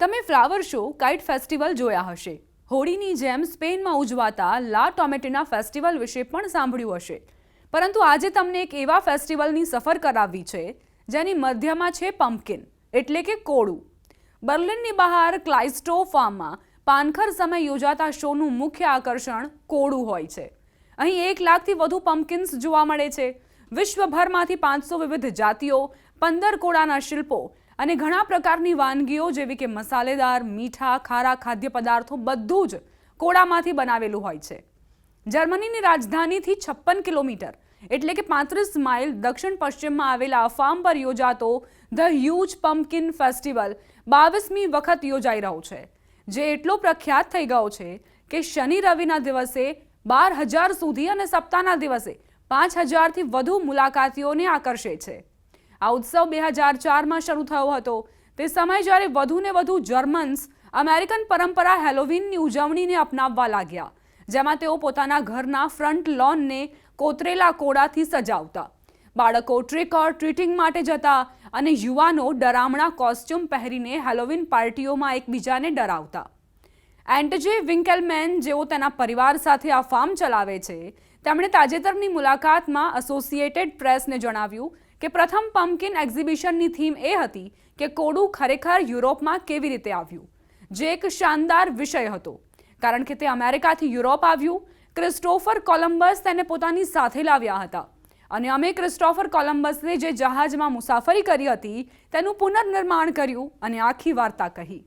તમે flower show kite festival જોયા હશે. હોળીની જેમ સ્પેનમાં ઉજવાતા લા ટોમેટિના ફેસ્ટિવલ વિશે પણ સાંભળ્યું હશે. પરંતુ આજે તમને એક એવા ફેસ્ટિવલની સફર કરાવવી છે જેની મધ્યમાં છે પમ્પકિન એટલે કે કોળું. બર્લિનની બહાર ક્લાઇસ્ટો ફાર્મમાં પાનખર સમય યોજાતા શોનું મુખ્ય આકર્ષણ કોળું હોય છે. અહીં 1 લાખથી વધુ પમ્પકિન્સ જોવા મળે છે. વિશ્વભરમાંથી 500 વિવિધ જાતિઓ, 15 કોળાના શિલ્પો અને ઘણા પ્રકારની વાનગીઓ જેવી કે મસાલેદાર, મીઠા, ખારા ખાદ્ય પદાર્થો બધું જ કોળામાંથી બનાવેલું હોય છે. જર્મનીની રાજધાનીથી 56 કિલોમીટર એટલે કે 35 માઇલ દક્ષિણ પશ્ચિમમાં આવેલા આ ફાર્મ પર યોજાતો ધ હ્યુજ પમ્પકિન ફેસ્ટિવલ 22મી વખત યોજાઈ રહ્યો છે, જે એટલો પ્રખ્યાત થઈ ગયો છે કે શનિ રવિના દિવસે 12,000 સુધી અને સપ્તાહના દિવસે 5,000થી વધુ મુલાકાતીઓને આકર્ષે છે. આ ઉત્સવ 2004માં શરૂ થયો હતો. તે સમય જ્યારે વધુને વધુ જર્મન્સ અમેરિકન પરંપરા હેલોવીનની ઉજવણીને અપનાવવા લાગ્યા, જેમાં તેઓ પોતાના ઘરના ફ્રન્ટ લોનને કોતરેલા કોળાથી સજાવતા, બાળકો ટ્રિક ઓર ટ્રીટિંગ માટે જતા અને યુવાનો ડરામણા કોસ્ચ્યુમ પહેરીને હેલોવીન પાર્ટીઓમાં એકબીજાને ડરાવતા. એન્ટજે વિન્કેલમેન, જેઓ તેના પરિવાર સાથે આ ફાર્મ ચલાવે છે, તેમણે તાજેતરની મુલાકાતમાં એસોસિએટેડ પ્રેસને જણાવ્યું કે પ્રથમ પમ્પકિન એક્ઝિબિશનની થીમ એ હતી કે કોળું ખરેખર યુરોપમાં કેવી રીતે આવ્યું, જે એક શાનદાર વિષય હતો કારણ કે તે અમેરિકાથી યુરોપ આવ્યું. ક્રિસ્ટોફર કોલંબસ તેને પોતાની સાથે લાવ્યા હતા અને અમે ક્રિસ્ટોફર કોલંબસે જે જહાજમાં મુસાફરી કરી હતી તેનું પુનર્નિર્માણ કર્યું અને આખી વાર્તા કહી.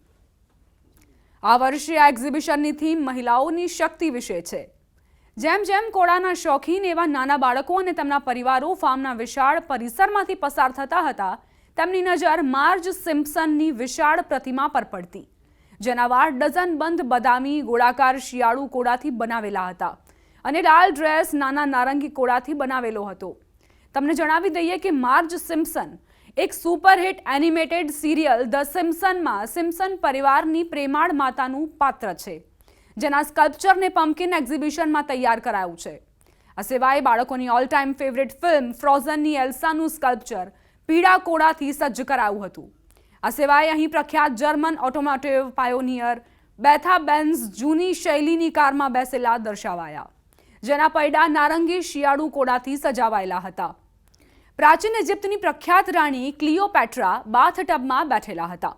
આ વર્ષે આ એક્ઝિબિશનની થીમ મહિલાઓની શક્તિ વિશે છે. જેમ જેમ કોળાના શોખીન એવા નાના બાળકો અને તેમના પરિવારો ફાર્મના વિશાળ પરિસરમાંથી પસાર થતા હતા, તેમની નજર માર્જ સિમ્પસનની વિશાળ પ્રતિમા પર પડતી, જેના વાળ ડઝનબંધ બદામી ગોળાકાર શિયાળુ કોળાથી બનાવેલા હતા અને લાલ ડ્રેસ નાના નારંગી કોળાથી બનાવેલો હતો. તમને જણાવી દઈએ કે માર્જ સિમ્પસન એક સુપરહિટ એનિમેટેડ સિરિયલ ધ સિમ્પસનમાં સિમ્પસન પરિવારની પ્રેમાળ માતાનું પાત્ર છે, જેના સ્કલ્પચરને પમ્પકિન એક્ઝિબિશનમાં તૈયાર કરાયું છે. આ સિવાય બાળકોની ઓલ ટાઈમ ફેવરેટ ફિલ્મ ફ્રોઝનની એલ્સાનું સ્કલ્પચર પીળા કોળાથી સજ્જ કરાયું હતું. આ સિવાય અહીં પ્રખ્યાત German automotive pioneer Bertha Benz જૂની શૈલીની કારમાં બેસેલા દર્શાવાયા, જેના પૈડા નારંગી શિયાળુ કોળાથી સજાવાયેલા હતા. પ્રાચીન ઇજિપ્તની પ્રખ્યાત રાણી ક્લિયોપેટ્રા બાથટબમાં બેઠેલા હતા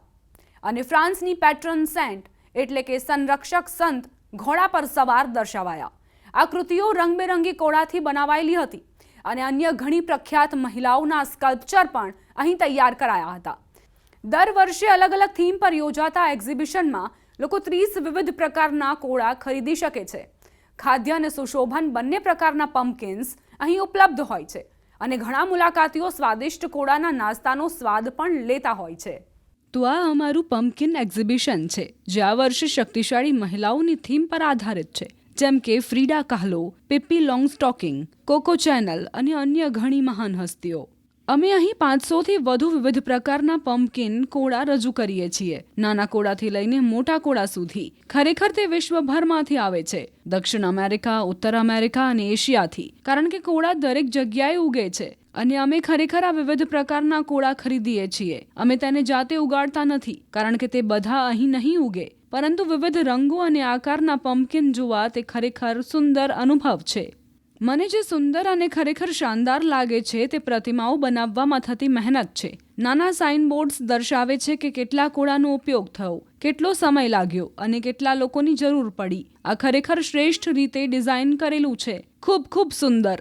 અને ફ્રાન્સની પેટ્રન સેન્ટ એટલે કે સંરક્ષક સંત ઘોડા પર સવાર દર્શાવાયા. આ કૃતિઓ રંગબેરંગી કોળાથી બનાવાયેલી હતી અને અન્ય ઘણી પ્રખ્યાત મહિલાઓના સ્કલ્પચર પણ અહીં તૈયાર કરાયા હતા. દર વર્ષે અલગ અલગ થીમ પર યોજાતા એક્ઝિબિશનમાં લોકો 30 વિવિધ પ્રકારના કોળા ખરીદી શકે છે. ખાદ્ય અને સુશોભન બંને પ્રકારના પમ્પકિન્સ અહીં ઉપલબ્ધ હોય છે અને ઘણા મુલાકાતીઓ સ્વાદિષ્ટ કોળાના નાસ્તાનો સ્વાદ પણ લેતા હોય છે. તો આ અમારું પમ્પકિન એક્ઝિબિશન છે, જે આ વર્ષે શક્તિશાળી મહિલાઓની થીમ પર આધારિત છે, જેમ કે ફ્રીડા કાહ્લો, પિપ્પી લોંગસ્ટોકિંગ, કોકો ચેનલ અને અન્ય ઘણી મહાન હસ્તીઓ. અમે અહીં 500થી વધુ વિવિધ પ્રકારના પમ્પકિન કોળા રજૂ કરીએ છીએ, નાના કોળાથી લઈને મોટા કોળા સુધી. ખરેખર તે વિશ્વભરમાંથી આવે છે, દક્ષિણ અમેરિકા, ઉત્તર અમેરિકા અને એશિયાથી, કારણ કે કોળા દરેક જગ્યાએ ઉગે છે અને અમે ખરેખર આ વિવિધ પ્રકારના કોળા ખરીદીએ છીએ. અમે તેને જાતે ઉગાડતા નથી કારણ કે તે બધા અહીં નહીં ઉગે, પરંતુ વિવિધ રંગો અને આકારના પમ્પકિન જોવા તે ખરેખર સુંદર અનુભવ છે. મને જે સુંદર અને ખરેખર શાનદાર લાગે છે તે પ્રતિમાઓ બનાવવામાં થતી મહેનત છે. નાના સાઇનબોર્ડ્સ દર્શાવે છે કે કેટલા કોળાનો ઉપયોગ થયો, કેટલો સમય લાગ્યો અને કેટલા લોકોની જરૂર પડી. આ ખરેખર શ્રેષ્ઠ રીતે ડિઝાઇન કરેલું છે. ખૂબ ખૂબ સુંદર.